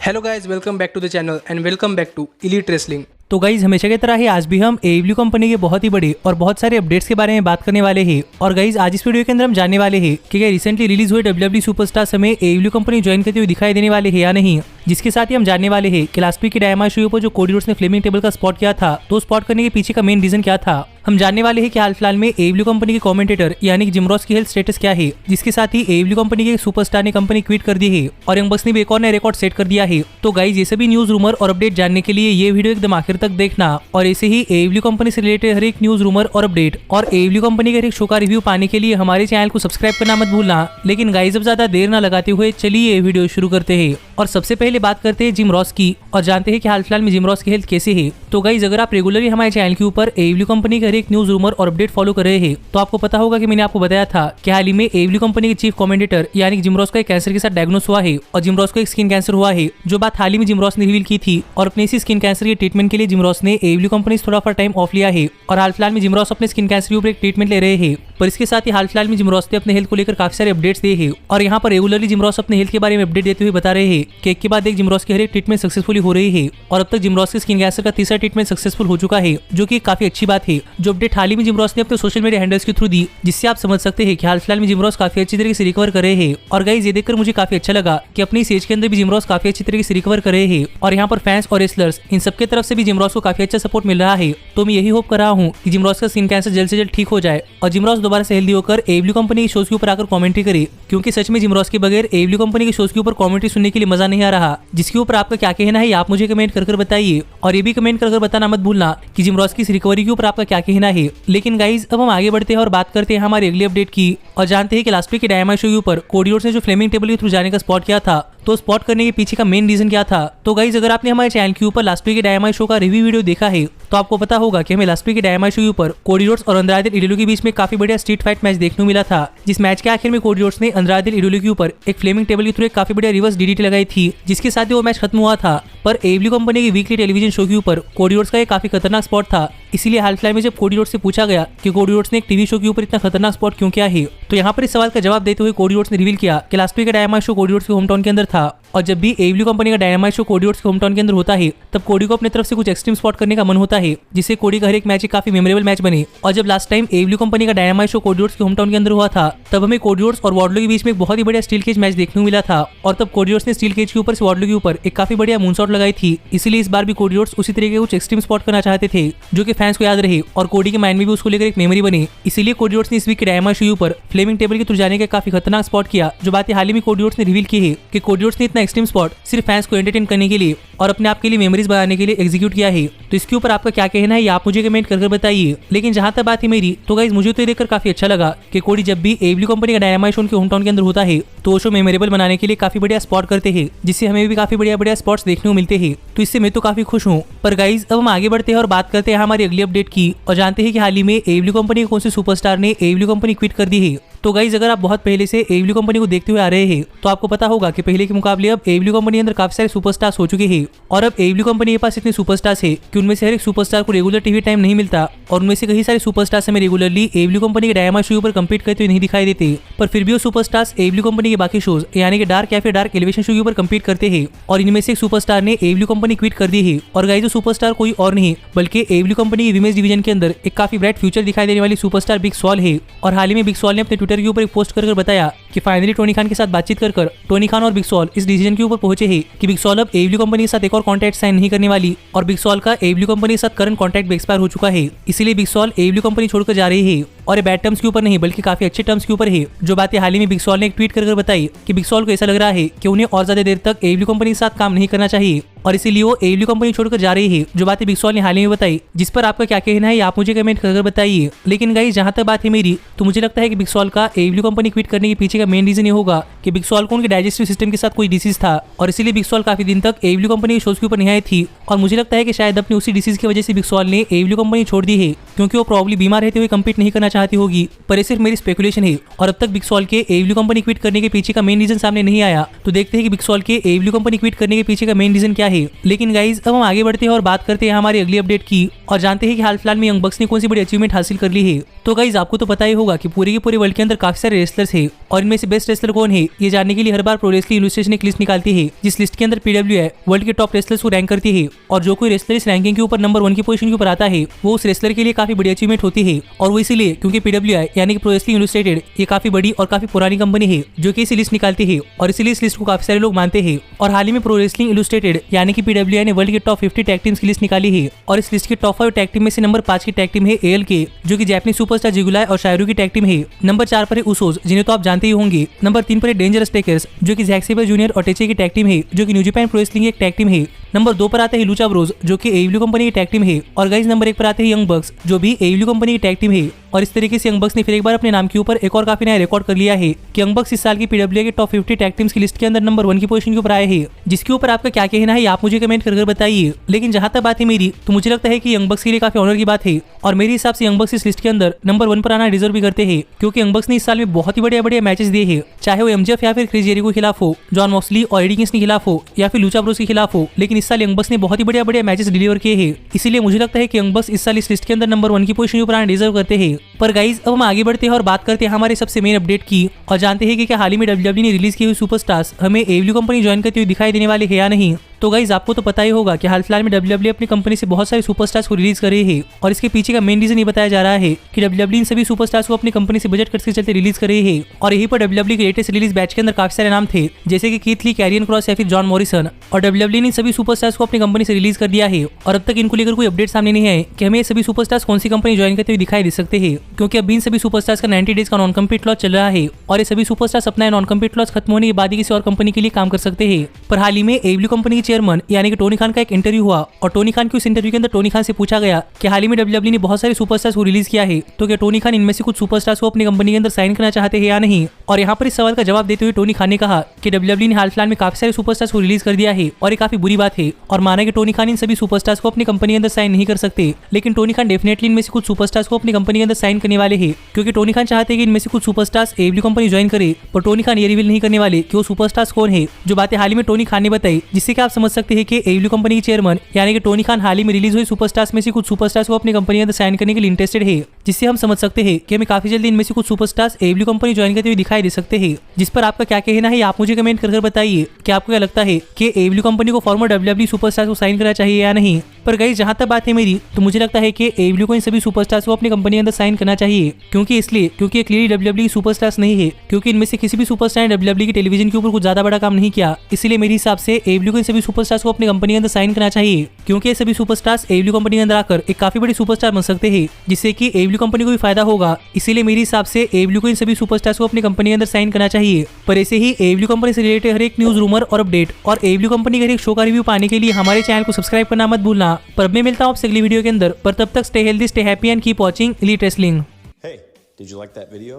Hello guys, welcome back to the channel and welcome back to Elite Wrestling. तो guys हमेशा की तरह ही आज भी हम AEW कंपनी के बहुत ही बड़े और बहुत सारे अपडेट्स के बारे में बात करने वाले हैं। और गाइज आज इस वीडियो के अंदर हम जानने वाले हैं कि क्या रिसेंटली रिलीज हुए WWE सुपरस्टार हमें AEW कंपनी ज्वाइन करते हुए दिखाई देने वाले हैं या नहीं। जिसके साथ ही हम जानने वाले हैं कि लास्ट वीक की डायनामाइट शो पर जो कोडी रोड्स ने फ्लेमिंग टेबल का स्पॉट किया था, तो स्पॉट करने के पीछे का मेन रीजन क्या था। हम जानने वाले हैं कि हाल फिलहाल में AEW कंपनी के कमेंटेटर यानी कि जिम रॉस की हेल्थ स्टेटस क्या है। जिसके साथ ही AEW कंपनी के सुपरस्टार ने कंपनी क्विट कर दी है और यंग बक्स ने भी एक और नया रिकॉर्ड सेट कर दिया है। तो गाइज ये सभी न्यूज रूमर और अपडेट जानने के लिए ये वीडियो एकदम आखिर तक देखना और ऐसे ही AEW कंपनी से रिलेटेड हर एक न्यूज रूमर और अपडेट और AEW कंपनी के हर एक शो का रिव्यू पाने के लिए हमारे चैनल को सब्सक्राइब करना मत भूलना। लेकिन गाइज अब ज्यादा देर न लगाते हुए चलिए ये वीडियो शुरू करते हैं और सबसे पहले बात करते हैं जिम रॉस की और जानते हैं कि हाल फिलहाल में जिम रॉस की हेल्थ कैसे है। तो गाइज अगर आप रेगुलरली हमारे चैनल के ऊपर AEW कंपनी के हर एक न्यूज रूमर और अपडेट फॉलो कर रहे हैं तो आपको पता होगा कि मैंने आपको बताया था कि हाल ही में AEW कंपनी के चीफ कमेंटेटर यानी जिम रॉस का एक कैंसर के साथ डायग्नोस हुआ है और जिम रॉस को एक स्किन कैंसर हुआ है। जो बात हाल ही में जिम रॉस ने रिवील की थी और अपने इसी स्किन कैंसर के ट्रीटमेंट के लिए जिम रॉस ने AEW कंपनी से थोड़ा फॉर टाइम ऑफ लिया है और हाल फिलहाल में जिम रॉस अपने स्किन कैंसर के ऊपर एक ट्रीटमेंट ले रहे हैं। पर इसके साथ ही हाल फिलहाल में जिम रॉस ने अपने हेल्थ को लेकर काफी सारे अपडेट्स दिए हैं और यहाँ पर रेगुलरली जिम रॉस अपने हेल्थ के बारे में अपडेट देते हुए बता रहे हैं कि एक के बाद एक जिम रॉस की हर एक ट्रीटमेंट सक्सेसफुली हो रही है और अब तक जिम रॉस के स्किन कैंसर का तीसरा ट्रीटमेंट सक्सेसफुल हो चुका है, जो कि काफी अच्छी बात है। जो अपडेट हाल ही में जिम रॉस ने अपने सोशल मीडिया हैंडल्स के थ्रू दी, जिससे आप समझ सकते हैं कि हाल फिलहाल में जिम रॉस काफी अच्छी तरीके से रिकवर कर रहे हैं। और गाइस ये देखकर मुझे काफी अच्छा लगा कि अपनी इस एज के अंदर भी जिम रॉस काफी अच्छी तरीके से रिकवर कर रहे हैं और यहाँ पर फैंस और रेसलर्स इन सबके तरफ से भी जिम रॉस को काफी अच्छा सपोर्ट मिल रहा है। तो मैं यही होप कर रहा हूँ कि जिम रॉस का स्किन कैंसर जल्द से जल्द ठीक हो जाए और जिम रॉस दोबारा से हेल्दी होकर AEW कंपनी के शोज के ऊपर आकर कमेंट्री करे, क्योंकि सच में जिम रॉस के बगैर AEW कंपनी के शोज के ऊपर कमेंट्री सुनने के लिए मजा नहीं आ रहा। जिसके ऊपर आपका क्या कहना है आप मुझे कमेंट कर बताइए और ये भी कमेंट कर बताना मत भूलना कि जिम रॉस की इस रिकवरी के ऊपर आपका क्या कहना है। लेकिन गाइज अब हम आगे बढ़ते हैं और बात करते हैं हमारी अगली अपडेट की और जानते हैं कि लास्ट वीक की डायनामाइट शो के ऊपर कोडी रोड्स ने जो फ्लेमिंग टेबल के थ्रू जाने का स्पॉट किया था, तो स्पॉट करने के पीछे का मेन रीजन क्या था। तो गाइज अगर आपने हमारे चैनल के ऊपर लास्ट वीक के डायनामाइट शो का रिव्यू वीडियो देखा है तो आपको पता होगा कि हमें लास्ट वीक के डायनामाइट शो के ऊपर कोडी रोड्स और अंद्रादे एल इडोलो के बीच में काफी बढ़िया स्ट्रीट फाइट मैच देखने को मिला था। जिस मैच के आखिर में कोडी रोड्स ने अंद्रादे एल इडोलो के ऊपर एक फ्लेमिंग टेबल के थ्रू एक काफी बढ़िया रिवर्स DDT लगाई थी, जिसके साथ ही वो मैच खत्म हुआ था। पर AEW कंपनी की वीकली टेलीविजन शो के ऊपर कोडी रोड्स का एक काफी खतरनाक स्पॉट था। इसीलिए हाल फिलहाल में जब कोडी रोड्स से पूछा गया कि कोडी रोड्स ने एक टीवी शो के ऊपर इतना खतरनाक स्पॉट क्यों किया है, तो यहाँ पर इस सवाल का जवाब देते हुए कोडी रोड्स ने रिवील किया कि लास्ट वीक का डायनामाइट शो कोडी रोड्स के होम टाउन के अंदर था और जब भी AEW कंपनी का डायनामाइट शो कोडी रोड्स के होम टाउन के अंदर होता है तब कोडी को अपनी तरफ से कुछ एक्सट्रीम स्पॉट करने का मन होता है, जिससे कोडी का हर एक मैच काफी मेमोरेबल मैच बने। और जब लास्ट टाइम AEW कंपनी का डायनामाइट शो कोडी रोड्स के होम टाउन के अंदर हुआ था तब हमें कोडी रोड्स और वार्डलो के बीच में एक बहुत ही बढ़िया स्टील केज मैच देखने को मिला था और तब कोडी रोड्स ने स्टील केज के ऊपर से वार्डलो के ऊपर एक काफी बढ़िया मूनशॉट लगाई थी। इसीलिए इस बार भी कोडी रोड्स उसी तरीके कुछ एक्सट्रीम स्पॉट करना चाहते थे जो कि फैंस को याद रहे और कोडी के माइंड में भी उसको लेकर एक मेमोरी बनी। इसीलिए कोडी रोड्स ने इस वीक के डायनामाइट शो ऊपर फ्लेमिंग टेबल के थ्रू जाने का काफी खतरनाक स्पॉट किया। जो बातें हाल ही में कोडी रोड्स ने रिवील की है कि कोडी रोड्स ने इतना एक्सट्रीम स्पॉट सिर्फ फैंस को एंटरटेन करने के लिए और अपने आप के लिए मेमोरीज बनाने के लिए एग्जीक्यूट किया है। तो इसके ऊपर आपका क्या कहना है आप मुझे कमेंट कर बताइए। लेकिन जहां तक बात है मेरी, तो गाइज मुझे तो ये देखकर काफी अच्छा लगा कि कोडी जब भी AEW कंपनी का डायनामाइट शो उनके होम टाउन के अंदर होता है तो वो शो मेमोरेबल बनाने के लिए काफी बढ़िया स्पॉट करते हैं, जिससे हमें भी काफी बढ़िया स्पॉट्स देखने को मिलते हैं। तो इससे मैं तो काफी खुश हूँ। पर गाइज अब हम आगे बढ़ते हैं और बात करते हैं हमारी अगली अपडेट की और जानते हैं कि हाल ही में AEW कंपनी के कौन से सुपरस्टार ने AEW कंपनी क्विट कर दी है। तो गाइज अगर आप बहुत पहले से AEW कंपनी को देखते हुए आ रहे हैं तो आपको पता होगा कि पहले के मुकाबले अब AEW कंपनी के अंदर काफी सारे सुपरस्टार्स हो चुके हैं और अब AEW कंपनी के पास इतने सुपरस्टार्स है कि उनमें से हर एक सुपरस्टार को रेगुलर टीवी टाइम नहीं मिलता और उनमें से कई सारे सुपरस्टार्स हमें रेगुलरली AEW कंपनी के डायनामाइट शो पर कम्पीट करते हुए नहीं दिखाई देते। पर फिर भी वो सुपरस्टार्स AEW कंपनी के बाकी शोज यानी कि डार्क या फिर डार्क एलिवेशन शो के ऊपर कम्पीट करते हैं और इनमें से एक सुपरस्टार ने AEW कंपनी क्विट कर दी है। और गाइज वो सुपरस्टार कोई और नहीं बल्कि AEW कंपनी की विमेंस डिवीजन के अंदर एक काफी ब्राइट फ्यूचर दिखाई देने वाली सुपरस्टार बिग सॉल है। और हाल ही में बिग सॉल ने अपने ट्विटर के ऊपर एक पोस्ट कर बताया कि फाइनली टोनी खान के साथ बातचीत कर टोनी खान और बिग सॉल इस डिसीजन के ऊपर पहुंचे हैं कि बिग सॉल अब AEW कंपनी के साथ एक और कॉन्ट्रैक्ट साइन नहीं करने वाली और बिग सॉल का AEW कंपनी के साथ करंट कॉन्ट्रैक्ट भी एक्सपायर हो चुका है। इसीलिए बिग सॉल AEW कंपनी छोड़कर जा रही है और ये बैड टर्म्स के ऊपर नहीं बल्कि काफी अच्छे टर्म्स के ऊपर है। जो बातें हाल ही में बिग सॉल ने एक ट्वीट कर बताई कि बिग सॉल को ऐसा लग रहा है कि उन्हें और ज्यादा देर तक AEW कंपनी के साथ काम नहीं करना चाहिए और इसीलिए वो AEW कंपनी छोड़कर जा रही है। जो बातें बिग सॉल ने हाल ही में बताई, जिस पर आपका क्या कहना है आप मुझे कमेंट कर बताइए। लेकिन गाइस जहां तक बात है मेरी, तो मुझे लगता है कि बिग सॉल का AEW कंपनी क्विट करने के पीछे का मेन रीजन ये होगा कि बिग सॉल को उनके डाइजेस्टिव सिस्टम के साथ कोई डिसीज था और इसीलिए बिग सॉल काफी दिन तक AEW कंपनी के शोज के ऊपर नहीं आई थी और मुझे लगता है कि शायद अपनी उसी डिसीज की वजह से बिग सॉल ने AEW कंपनी छोड़ दी है, क्योंकि वो प्रॉब्ली बीमार रहते हुए कम्पीट नहीं करना चाहती होगी, पर ये सिर्फ मेरी स्पेकुलेशन है और अब तक बिग सॉल के एडब्ल्यू कंपनी क्विट करने के पीछे का मेन रीजन सामने नहीं आया। तो देखते हैं कि बिग सॉल के एडब्ल्यू कंपनी क्विट करने के पीछे का मेन रीजन क्या है। लेकिन गाइज अब हम आगे बढ़ते हैं और बात करते हैं हमारी अगली अपडेट की और जानते हैं कि हाल फिलहाल में यंग बक्स ने कौन सी बड़ी अचीवमेंट हासिल कर ली है। तो गाइज आपको तो पता ही होगा कि पूरे के पूरे वर्ल्ड के अंदर काफी सारे रेसलर्स है और इनमें से बेस्ट रेसलर कौन है ये जानने के लिए हर बार प्रो रेसलिंग इलस्ट्रेशन एक लिस्ट निकालती है, जिस लिस्ट के अंदर पीडब्ल्यू है वर्ल्ड के टॉप रेसलर्स को रैंक करती है और जो कोई रेसलर इस रैंकिंग के ऊपर नंबर 1 की पोजीशन के ऊपर आता है वो उस रेसलर के लिए काफी बड़ी अचीवमेंट होती है। और वो इसीलिए क्योंकि पीडब्ल्यू यानी कि प्रो रेसलिंग इलस्ट्रेटेड ये काफी बड़ी और काफी पुरानी कंपनी है जो कि इसी लिस्ट निकालती है और इसीलिए इस लिस्ट को काफी सारे लोग मानते हैं। और हाल ही में प्रो रेसलिंग इलस्ट्रेटेड यानी कि पीडब्ल्यू ने वर्ल्ड के टॉप 50 टैग टीम्स की लिस्ट निकाली है और इस लिस्ट के टॉप 5 टैग टीम में से नंबर 5 की टैग टीम है ALK जो कि जापानीज सुपरस्टार जिगुलाई और शायरू की टैग टीम है। नंबर 4 पर है उसोस जिन्हें तो आप जानते ही होंगे। नंबर 3 पर है डेंजरस टेकर्स जो कि जैक सेबर जूनियर और टेचे की टैग टीम है जो कि न्यू जापान प्रो रेसलिंग की एक टैग टीम है। नंबर 2 पर आते हैं लूचा ब्रोज जो कि एडब्ल्यू कंपनी की टैग टीम है और गाइस नंबर 1 पर आते हैं यंग बक्स जो भी एडब्ल्यू कंपनी की टैग टीम है। और इस तरीके से यंग बक्स ने फिर एक बार अपने नाम के ऊपर एक और काफी नया रिकॉर्ड कर लिया है कि यंग बक्स इस साल की पीडब्ल्यू के टॉप 50 टैग टीम्स की लिस्ट के अंदर नंबर 1 की पोजीशन के ऊपर आए हैं, जिसके ऊपर आपका क्या कहना है आप मुझे कमेंट कर बताइए। लेकिन जहां तक बात है मेरी तो मुझे लगता है कि यंग बक्स के लिए काफी ऑनर की बात है और मेरे हिसाब से यंग बक्स इस लिस्ट के अंदर नंबर 1 पर आना डिजर्व भी करते हैं क्योंकि यंग बक्स ने इस साल में बहुत ही बढ़िया मैचेस दिए हैं, चाहे वो MJF या फिर क्रिस जेरिको के खिलाफ हो, जॉन मॉक्सली और एडी किंग्स के खिलाफ हो या फिर लूचा ब्रोस के खिलाफ हो। लेकिन इस साल यंग बक्स ने बहुत ही बढ़िया मैचेस डिलीवर किए हैं, इसीलिए मुझे लगता है कि यंग बक्स इस साल इस लिस्ट के अंदर नंबर 1 की पोजीशन के ऊपर आना डिजर्व करते हैं। पर गाइज अब हम आगे बढ़ते हैं और बात करते हैं हमारे सबसे मेन अपडेट की और जानते हैं कि क्या हाल ही में WWE ने रिलीज की हुई सुपरस्टार्स हमें एडब्ल्यू कंपनी ज्वाइन करते हुए दिखाई देने वाले हैं या नहीं। तो गाइज आपको तो पता ही होगा कि हाल फिलहाल में WWE अपनी कंपनी से बहुत सारे सुपरस्टार्स को रिलीज कर रही है और इसके पीछे का मेन रीजन ये बताया जा रहा है कि WWE इन सभी सुपरस्टार्स को अपनी कंपनी से बजट कट्स के चलते रिलीज कर रही है। और यहीं पर WWE के लेटेस्ट रिलीज बैच के अंदर काफी सारे नाम थे जैसे कि कीथ ली, कैरियन क्रॉस या फिर जॉन मॉरिसन और WWE ने इन सभी सुपरस्टार्स को अपनी कंपनी से रिलीज कर दिया है और अब तक इनको लेकर कोई अपडेट सामने नहीं है कि हमें ये सभी सुपरस्टार्स कौन सी कंपनी ज्वाइन करते हुए दिखाई दे सकते हैं, क्योंकि अभी इन सभी सुपरस्टार्स का 90 डेज का नॉन कम्पीट क्लॉज चल रहा है और ये सभी सुपरस्टार्स अपना नॉन कम्पीट क्लॉज खत्म होने के बाद ही किसी और कंपनी के लिए काम कर सकते हैं। पर हाल ही में एडब्ल्यू कंपनी के चेयरमैन यानी कि टोनी खान का एक इंटरव्यू हुआ और टोनी खान के उस इंटरव्यू के अंदर टोनी खान से पूछा गया कि हाल ही में WWE ने बहुत सारे सुपरस्टार्स को रिलीज किया है, तो क्या टोनी खान इनमें से कुछ सुपरस्टार्स को अपनी कंपनी के अंदर साइन करना चाहते हैं या नहीं। और यहाँ पर इस सवाल का जवाब देते हुए टोनी खान ने कहा कि WWE ने हाल फिलहाल में काफी सारे सुपरस्टार्स को रिलीज कर दिया है और ये काफी बुरी बात है और माना कि टोनी खान इन सभी सुपरस्टार्स को अपनी कंपनी के अंदर साइन नहीं कर सकते, लेकिन टोनी खान डेफिनेटली इनमें से कुछ सुपरस्टार्स को अपनी कंपनी के अंदर साइन करने वाले हैं क्योंकि टोनी खान चाहते हैं कि इनमें से कुछ सुपरस्टार्स एडब्ल्यू कंपनी ज्वाइन करे। पर टोनी खान ये रिवील नहीं करने वाले कि वो सुपरस्टार्स कौन है, जो बातें हाल ही में टोनी खान ने बताई, जिससे कि आप समझ सकते हैं कि एडब्ल्यू कंपनी के चेयरमैन यानी कि टोनी खान हाल ही में रिलीज हुई सुपरस्टार्स में से कुछ सुपरस्टार्स को अपनी कंपनी के अंदर साइन करने के लिए इंटरेस्टेड है, जिससे हम समझ सकते हैं कि हमें काफी जल्दी इनमें से कुछ सुपरस्टार्स एडब्ल्यू कंपनी ज्वाइन करते हुए दिखाई दे सकते हैं। जिस पर आपका क्या कहना है आप मुझे कमेंट कर बताइए कि आपको क्या लगता है कि एडब्ल्यू कंपनी को फॉर्मर WWE सुपरस्टार्स को साइन करना चाहिए या नहीं। पर गाइस जहां तक बात है मेरी तो मुझे लगता है कि एडब्ल्यू को इन सभी सुपरस्टार्स को अपनी कंपनी के अंदर साइन करना चाहिए, क्योंकि ये क्लियरली WWE सुपरस्टार्स नहीं है, क्योंकि इनमें से किसी भी सुपरस्टार ने WWE की टेलीविजन के ऊपर कुछ ज्यादा बड़ा काम नहीं किया। इसीलिए मेरे हिसाब से एडब्ल्यू को इन सभी सुपरस्टार्स को अपनी कंपनी के अंदर साइन करना चाहिए, क्योंकि ये सभी सुपरस्टार्स एडब्ल्यू कंपनी के अंदर आकर एक काफी बड़ी सुपरस्टार बन सकते हैं, जिससे कि एडब्ल्यू कंपनी को भी फायदा होगा। इसीलिए मेरे हिसाब से एडब्ल्यू को इन सभी सुपरस्टार्स को अपनी कंपनी के अंदर साइन करना चाहिए। पर ऐसे ही एडब्ल्यू कंपनी से रिलेटेड हर एक न्यूज, रूमर और अपडेट और एडब्ल्यू कंपनी के हर एक शो का रिव्यू पाने के लिए हमारे चैनल को सब्सक्राइब करना मत भूलना। पर अब मैं मिलता हूं आपसे अगली वीडियो के अंदर, पर तब तक stay healthy, stay happy and keep watching elite wrestling. Hey, did you like that video?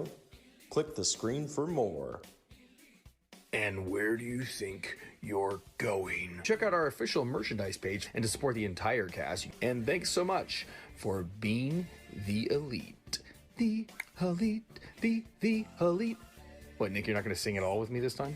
Click the screen for more. And where do you think you're going? Check out our official merchandise page and to support the entire cast. And thanks so much for being the elite. The elite, the elite. What, Nick, you're not going to sing it all with me this time?